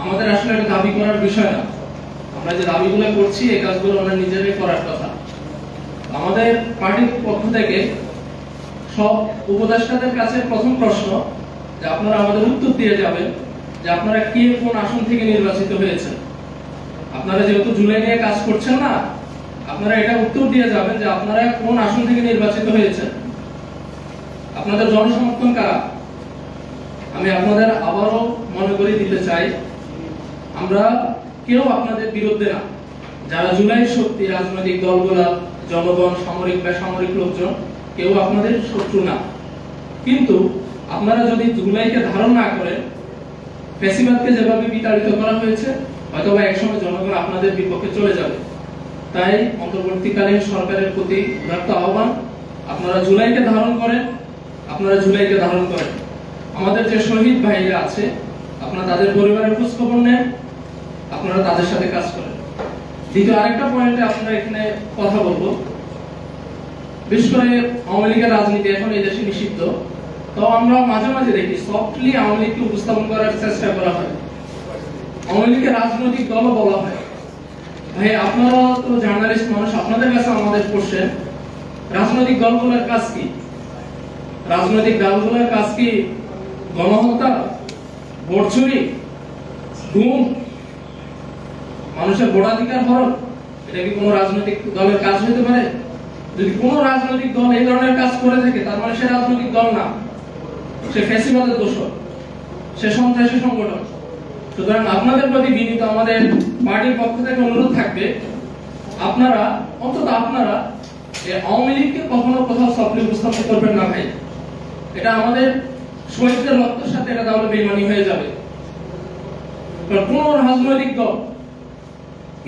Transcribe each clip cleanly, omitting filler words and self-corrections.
আমাদের আসলে এটা দাবি করার বিষয় না। আমরা যে দাবিগুলো করছি এই কাজগুলো আমরা নিজেরাই করার কথা। আমাদের পার্টির পক্ষ থেকে সব উপদেষ্টাদের কাছে প্রথম প্রশ্ন যে আপনারা আমাদের উত্তর দিয়ে যাবেন যে আপনারা কে কোন আসন থেকে নির্বাচিত হয়েছেন। আপনারা যেহেতু জুলাই নিয়ে কাজ করছেন না, আপনারা এটা উত্তর দিয়ে যাবেন যে আপনারা কোন আসন থেকে নির্বাচিত হয়েছেন, আপনাদের জনসমর্থন কারা। আমি আপনাদের আবারও মনে করে দিতে চাই, আমরা কেউ আপনাদের বিরুদ্ধে না। যারা জুলাই শক্তি, রাজনৈতিক দলগুলা, জনগণ, সামরিক বেসামরিক লোকজন, কেউ আপনাদের শত্রু না। কিন্তু আপনারা যদি জুলাইকে ধারণ না করেন, ফ্যাসিবাদকে যেভাবে বিতাড়িত করা হয়েছে, হয়তোবা একসময় জনগণ আপনাদের বিপক্ষে চলে যাবে। তাই অন্তর্বর্তীকালীন সরকারের প্রতি উদাত্ত আহ্বান, আপনারা জুলাইকে ধারণ করেন, আপনারা জুলাইকে ধারণ করেন। আমাদের যে শহীদ ভাইরা আছে, আপনারা তাদের পরিবারের খোঁজ খবর নেন, আপনারা তাদের সাথে কাজ করেন। দ্বিতীয় আরেকটা পয়েন্টে আপনারা এখানে কথা বলবো, বিশেষ করে আওয়ামী লীগের রাজনীতি এখন এই দেশে নিষিদ্ধ। তো আমরা মাঝে মাঝে দেখি সফটলি আওয়ামী লীগকে উপস্থাপন করার চেষ্টা করা হয়, আওয়ামী লীগের রাজনৈতিক দলও বলা হয়। ভাই আপনারা তো জার্নালিস্ট মানুষ, আপনাদের কাছে আমাদের কোশ্চেন, রাজনৈতিক দলগুলোর কাজ কি? রাজনৈতিক দলগুলোর কাজ কি গণহত্যা, ভোট চুরি, গুম, মানুষের ভোটাধিকার হরণ? এটা কি কোনো রাজনৈতিক দলের কাজ হতে পারে? যদি কোন রাজনৈতিক দল এই ধরনের কাজ করে থাকে, তার মানে সে রাজনৈতিক দল না, সে ফ্যাসিবাদের দোষর, সে সন্ত্রাসী সংগঠন। সুতরাং আপনাদের প্রতি বিনীত আমাদের পার্টির পক্ষ থেকে অনুরোধ থাকবে, আপনারা অন্তত আপনারা আওয়ামী লীগকে কখনো কোথাও সফটলি উপস্থাপন করবেন না ভাই। এটা আমাদের শহীদদের রক্তের সাথে এটা তাহলে বেইমানি হয়ে যাবে। কোন রাজনৈতিক দল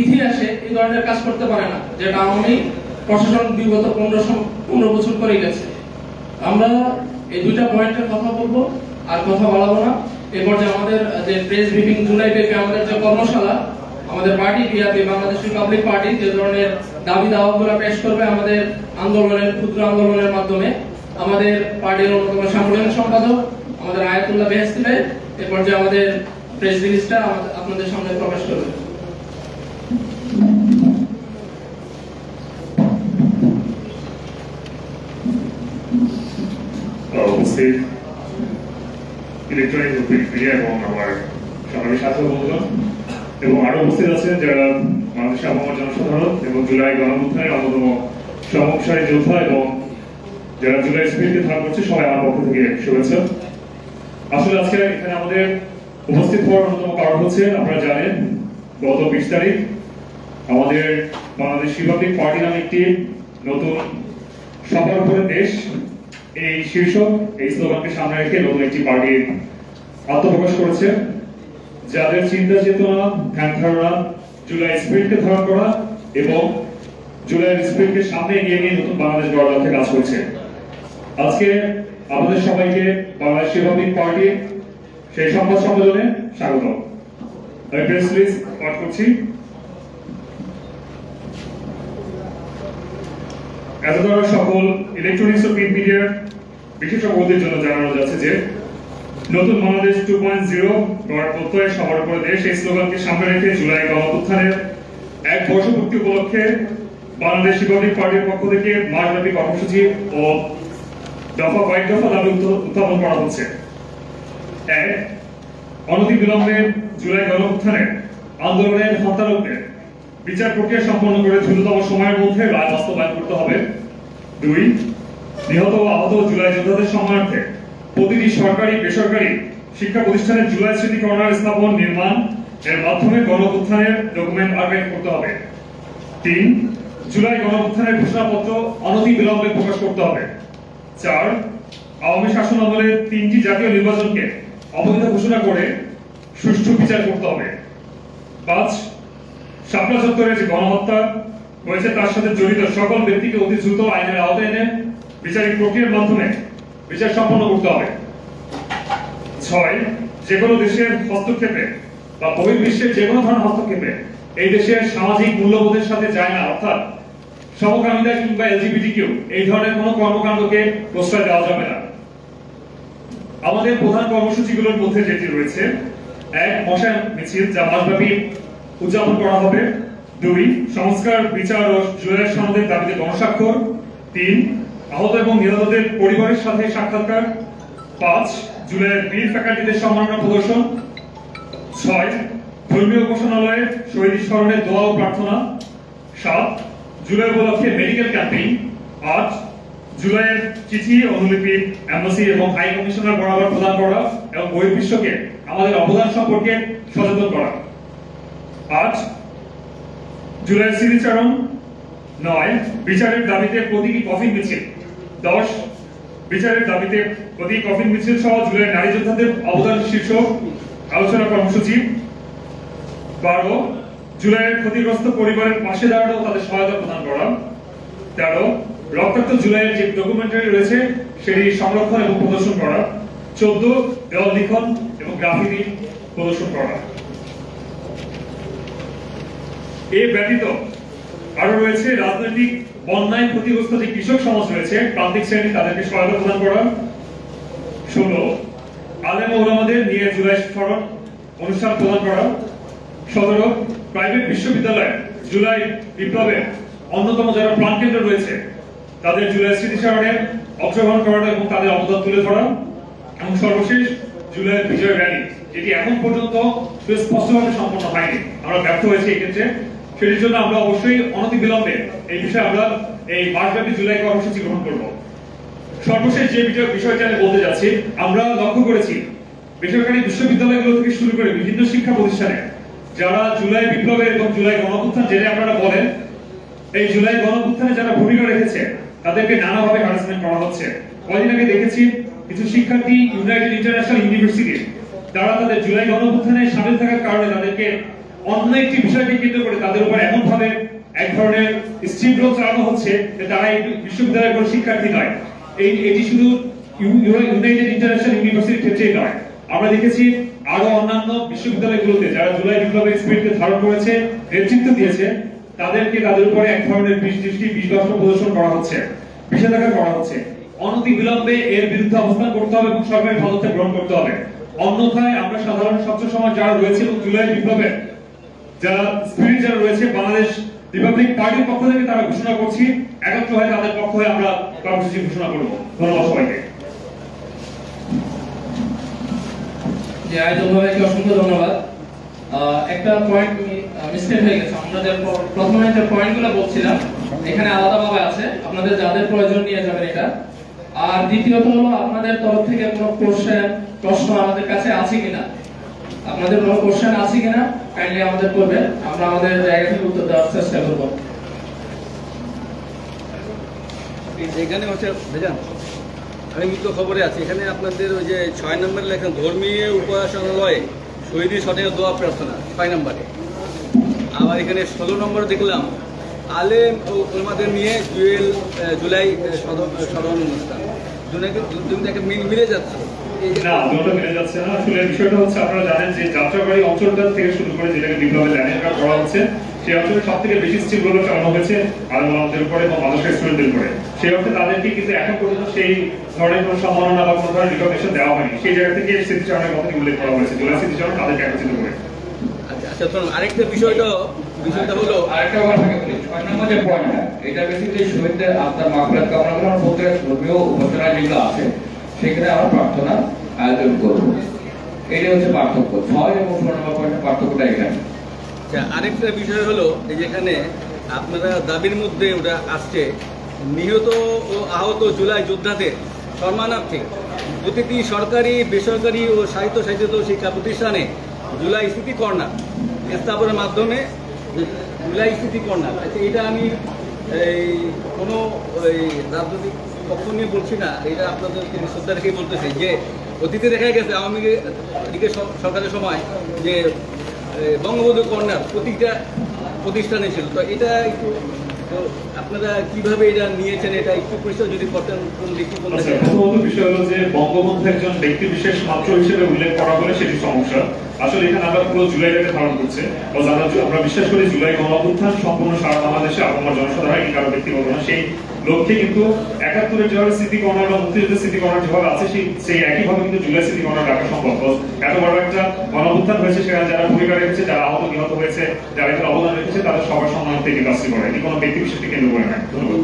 ইতিহাসে এই ধরনের কাজ করতে পারে না, যেটা আওয়ামী প্রশাসন বিগত 15 বছর করে গেছে। আমরা এই দুইটা পয়েন্টের কথা বলবো, আর কথা বাড়াবো না। এরপর যে আমাদের যে প্রেস ব্রিফিং, জুলাই ব্রিফিং, আমাদের যে কর্মশালা, আমাদের party BRP Bangladesh Republic party যে ধরনের দাবি দাওয়াগুলো পেশ করবে আমাদের আন্দোলনের, ক্ষুদ্র আন্দোলনের মাধ্যমে, আমাদের পার্টির অন্যতম সাংগঠনিক সম্পাদক আমাদের আয়াতুল্লাহ বেহেশতি ভাই এরপর যে আমাদের প্রেস রিলিজটা আপনাদের সামনে প্রকাশ করবে। উপস্থিত ইলেকট্রনিক মিডিয়া এবং আমার সমাবেশ সাথী বন্ধুগণ এবং আরো উপস্থিত আছেন যারা বাংলাদেশের আবহাওয়ার জনসাধারণ এবং জুলাই গণঅভ্যুত্থানের অন্যতম সমসারী যোদ্ধা এবং যারা জুলাই স্পিরিটকে ধারণ করছে, সবাই আমার পক্ষ থেকে শুভেচ্ছা। আসলে আজকে এখানে আমাদের উপস্থিত হওয়ার অন্যতম কারণ হচ্ছে, আপনারা জানেন গত 20 তারিখ আমাদের বাংলাদেশ রিপাবলিক পার্টি নামে একটি নতুন সবার উপরে দেশ, এই শীর্ষক এই স্লোগানকে সামনে রেখে নতুন একটি পার্টির আত্মপ্রকাশ করেছে, যাদের চিন্তা চেতনা, ধ্যান ধারণা জুলাই স্পিরিটকে ধারণ করা এবং জুলাই স্পিরিটকে সামনে এগিয়ে নিয়ে নতুন বাংলাদেশ গড়ার লক্ষ্যে কাজ করছে। আজকে আমাদের সবাইকে বাংলাদেশ রিপাবলিক পার্টির সেই সংবাদ সম্মেলনে স্বাগত। আমি প্রেস রিলিজ পাঠ করছি। এতদ্বারা সকল ইলেকট্রনিক্স ও প্রিন্ট মিডিয়ার বিশেষজ্ঞদের জন্য জানানো যাচ্ছে যে নতুন বাংলাদেশ 2.0 গড়ার প্রত্যয়ে সবার উপরে দেশ, এই স্লোগানকে সামনে রেখে জুলাই গণঅভ্যুত্থানের 1 বর্ষপূর্তি উপলক্ষে বাংলাদেশ রিপাবলিক পার্টির পক্ষ থেকে মাসব্যাপী কর্মসূচি ও কয়েক দফা দাবি উত্থাপন করা হচ্ছে। 1. অনতিবিলম্বে জুলাই গণঅভ্যুত্থানের আন্দোলনের হত্যারোপের বিচার প্রক্রিয়া সম্পন্ন করে দ্রুততম সময়ের মধ্যে রায় বাস্তবায়ন করতে হবে। 2. নিহত ও আহত জুলাই যোদ্ধাদের সম্মানার্থে প্রতিটি সরকারি বেসরকারি শিক্ষা প্রতিষ্ঠানে জুলাই স্মৃতি কর্নার স্থাপন নির্মাণ এর মাধ্যমে গণঅভ্যুত্থানের ডকুমেন্ট আর্কাইভ করতে হবে। 3. জুলাই গণঅভ্যুত্থানের ঘোষণাপত্র অনতিবিলম্বে প্রকাশ করতে হবে। 4. আওয়ামী শাসন আমলে 3টি জাতীয় নির্বাচনকে অবৈধ ঘোষণা করে সুষ্ঠু বিচার করতে হবে। 5. শাপলা চত্বরে যে গণহত্যা হয়েছে তার সাথে জড়িত সকল ব্যক্তিকে অতি দ্রুত আইনের আওতায় এনে বিচারিক প্রক্রিয়ার মাধ্যমে বিচার সম্পন্ন করতে হবে। 6. যে কোনো দেশের হস্তক্ষেপে বা বহির্বিশ্বের যে কোনো ধরনের হস্তক্ষেপে এই দেশের সামাজিক মূল্যবোধের সাথে যায় না, অর্থাৎ সমকামিতা কিংবা এলজিবিটিকিউ এই ধরনের কোনো কর্মকাণ্ডকে প্রশ্রয় দেওয়া যাবে না। আমাদের প্রধান কর্মসূচিগুলোর মধ্যে যেটি রয়েছে, 1 মশাল মিছিল যা মাসব্যাপী উদযাপন করা হবে। 2 সংস্কার বিচার ও জুলাইয়ের সনদের দাবিতে গণস্বাক্ষর। 3 আহত এবং নিহতদের পরিবারের সাথে সাক্ষাৎকার। 5 জুলাইয়ের বীর ফ্যাকাল্টিদের সম্মাননা প্রদর্শন। 6 ধর্মীয় উপাসনালয়ে শহীদ স্মরণে দোয়া ও প্রার্থনা। 7 জুলাই উপলক্ষে মেডিকেল ক্যাম্পেইন। 8 জুলাইয়ের চিঠি অনুলিপি এমবাসি এবং হাই কমিশনার বরাবর প্রদান করা এবং বহির্বিশ্বকে আমাদের অবদান সম্পর্কে সচেতন করা। 8 জুলাইয়ের স্মৃতিচারণ। 9 বিচারের দাবিতে প্রতীকী কফিন মিছিল। 10 বিচারের দাবিতে প্রতীকী কফিন মিছিল সহ জুলাইয়ের নারী যোদ্ধাদের অবদান শীর্ষক আলোচনা কর্মসূচি। 12 জুলাইয়ের ক্ষতিগ্রস্ত পরিবারের পাশে দাঁড়ানো ও তাদের সহায়তা প্রদান করা। 13 রক্তাক্ত জুলাইয়ের যে ডকুমেন্টারি রয়েছে সেটি সংরক্ষণ এবং প্রদর্শন করা। 14 দেওয়াল লিখন এবং গ্রাফিতি প্রদর্শন করা। এই ব্যতীত আরো রয়েছে রাজনৈতিক বন্যায় ক্ষতিগ্রস্ত যে কৃষক সমাজ রয়েছে, প্রান্তিক শ্রেণী, তাদেরকে সহায়তা প্রদান করা। 16 আলেম ও উলামাদের নিয়ে জুলাই স্মরণ অনুষ্ঠান প্রদান করা। 17 প্রাইভেট বিশ্ববিদ্যালয় জুলাই বিপ্লবের অন্যতম যারা প্রাণকেন্দ্র রয়েছে তাদের জুলাই স্মৃতিচারণে অংশগ্রহণ করা এবং তাদের অবদান তুলে ধরা। এবং সর্বশেষ জুলাইয়ের বিজয় র্যালি, যেটি এখন পর্যন্ত সুস্পষ্টভাবে সম্পন্ন হয়নি, আমরা ব্যর্থ হয়েছি এই ক্ষেত্রে। সেটির জন্য আমরা অবশ্যই অনতিবিলম্বে এই বিষয়ে আমরা এই মাসব্যাপী জুলাই কর্মসূচি গ্রহণ করব। সর্বশেষ যে বিষয়টা আমি বলতে যাচ্ছি, আমরা লক্ষ্য করেছি বেসরকারি বিশ্ববিদ্যালয়গুলো থেকে শুরু করে বিভিন্ন শিক্ষা প্রতিষ্ঠানে যারা জুলাই বিপ্লবের এবং জুলাই গণঅভ্যুত্থান যেটা আপনারা বলেন, এই জুলাই গণঅভ্যুত্থানে যারা ভূমিকা রেখেছে তাদেরকে নানাভাবে হ্যারাসমেন্ট করা হচ্ছে। কয়েকদিন আগে দেখেছি কিছু শিক্ষার্থী ইউনাইটেড ইন্টারন্যাশনাল ইউনিভার্সিটি তারা তাদের জুলাই গণঅভ্যুত্থানে শামিল থাকার কারণে তাদেরকে অন্য একটি বিষয়কে কেন্দ্র করে তাদের উপর এমন ভাবে এক ধরনের স্টিমরোল চালানো হচ্ছে যে তারা এই বিশ্ববিদ্যালয়ের কোনো শিক্ষার্থী নয়। এটি শুধু ইউনাইটেড ইন্টারন্যাশনাল ইউনিভার্সিটির ক্ষেত্রেই নয়, আমরা দেখেছি আরো অন্যান্য বিশ্ববিদ্যালয়গুলোতে যারা জুলাই বিপ্লবের স্পিরিটকে ধারণ করেছে, নেতৃত্ব দিয়েছে, তাদেরকে তাদের উপরে এক ধরনের বিষ-দৃষ্টি প্রদর্শন করা হচ্ছে, নিষেধাজ্ঞা করা হচ্ছে। অনতিবিলম্বে এর বিরুদ্ধে অবস্থান করতে হবে এবং সরকারি পদক্ষেপ গ্রহণ করতে হবে। অন্যথায় আমরা সাধারণ ছাত্র সমাজ যারা রয়েছে এবং জুলাই বিপ্লবের যারা স্পিরিট যারা রয়েছে, বাংলাদেশ রিপাবলিক পার্টির পক্ষ থেকে তারা ঘোষণা করছি একত্র হয়ে তাদের পক্ষ হয়ে আমরা কর্মসূচি ঘোষণা করব। ধন্যবাদ সবাইকে। যে আয়োজক ভাইকে অসংখ্য ধন্যবাদ। একটা পয়েন্ট মিস্টেক হয়ে গেছে, আমরা যে প্রথমে যে পয়েন্টগুলো বলছিলাম এখানে আলাদাভাবে আছে, আপনাদের যাদের প্রয়োজন নিয়ে যাবেন এটা। আর দ্বিতীয়ত হলো আপনাদের তরফ থেকে কোনো প্রশ্ন আমাদের কাছে আছে কিনা, আপনাদের কোনো কোশ্চেন আছে কিনা কাইন্ডলি আমাদের করবেন, আমরা আমাদের জায়গা থেকে উত্তর দেওয়ার চেষ্টা করব। এখানে হচ্ছে ভেজান, আমি মুখ্য খবরে আছি। এখানে আপনাদের ওই যে 6 নম্বরে লেখেন ধর্মীয় উপাসনালয়ে শহীদের সঠিক দোয়া প্রার্থনা 6 নম্বরে। আবার এখানে 16 নম্বরে দেখলাম আলেম ও উলামাদের নিয়ে জুলাই স্মরণ অনুষ্ঠান। দুটোকে মিলে যাচ্ছে না, দুটো মিলে যাচ্ছে না। আসলে বিষয়টা হচ্ছে আপনারা জানেন যে যাত্রাবাড়ি অঞ্চলটা থেকে শুরু করে যেটাকে বিপ্লবের ল্যান্ডমার্ক করা হচ্ছে, সেই অঞ্চলে সব থেকে বেশি স্টিমগুলো চালানো হয়েছে আলেমদের উপরে এবং মাদ্রাসা স্টুডেন্টদের উপরে। সেই অর্থে তাদেরকে কিন্তু এখন পর্যন্ত সেই ধরনের কোনো সম্মাননা বা কোনো ধরনের রিকগনিশন দেওয়া হয়নি। সেই জায়গা থেকে স্মৃতিচারণের কথাটি উল্লেখ করা হয়েছে, জুলাই স্মৃতিচারণ তাদেরকে একত্রিত করে। আচ্ছা, আরেকটা বিষয়টা হলো আরেকটা কথা বলি, 6 নম্বর যে পয়েন্টটা, এটা বেসিক্যালি শহীদদের আত্মার মাগফিরাত কামনা করে আমরা প্রত্যেক ধর্মীয় উপাসনা যেগুলো আছে সেখানে আমরা প্রার্থনা আয়োজন করব। এটা হচ্ছে পার্থক্য। 6 এবং 16 নম্বর পয়েন্টের পার্থক্যটা এখানে। আচ্ছা, আরেকটা বিষয় হলো এই যেখানে আপনারা দাবির মধ্যে ওটা আসছে নিহত ও আহত জুলাই যোদ্ধাদের সম্মানার্থে প্রতিটি সরকারি, বেসরকারি ও স্বায়ত্তশাসিত শিক্ষা প্রতিষ্ঠানে জুলাই স্মৃতি কর্নার স্থাপনের মাধ্যমে জুলাই স্মৃতি কর্নার। আচ্ছা, এটা আমি এই কোনো রাজনৈতিক পক্ষ নিয়ে বলছি না, এটা আপনাদেরকে শ্রদ্ধা রেখেই বলতেছি যে অতীতে দেখা গেছে আওয়ামী লীগের সরকারের সময় যে বঙ্গবন্ধু কর্নার প্রতিটা প্রতিষ্ঠানে ছিল। তো এটা একটু আপনারা কিভাবে এটা নিয়েছেন, এটা একটু পরিচয় যদি করতেন। প্রথমত বিষয় হলো যে বঙ্গবন্ধু একজন ব্যক্তি বিশেষ মাত্র হিসেবে উল্লেখ করা হলে সেটি সমস্যা। আসলে এখানে আমরা পুরো জুলাইটাকে ধারণ করছে, আমরা বিশ্বাস করি জুলাই গণঅভ্যুত্থান সম্পূর্ণ সারা বাংলাদেশে আপামর জনসাধারণ, কারো ব্যক্তিগত না, সেই লক্ষ্যে কিন্তু 71-এর যেভাবে স্মৃতি কর্নার বা মুক্তিযুদ্ধের স্মৃতি কর্নার যেভাবে আছে সেই একইভাবে কিন্তু জুলাই স্মৃতি কর্নার রাখা সম্ভব। এত বড় একটা গণঅভ্যুত্থান হয়েছে, সেখানে যারা ভূমিকা রেখেছে, যারা আহত নিহত হয়েছে, যারা এখানে অবদান রেখেছে, তাদের সবার সম্মানার্থে এই কাজটি করে, এটি কোনো ব্যক্তি বিশেষকে কেন্দ্র করে নাই। ধন্যবাদ।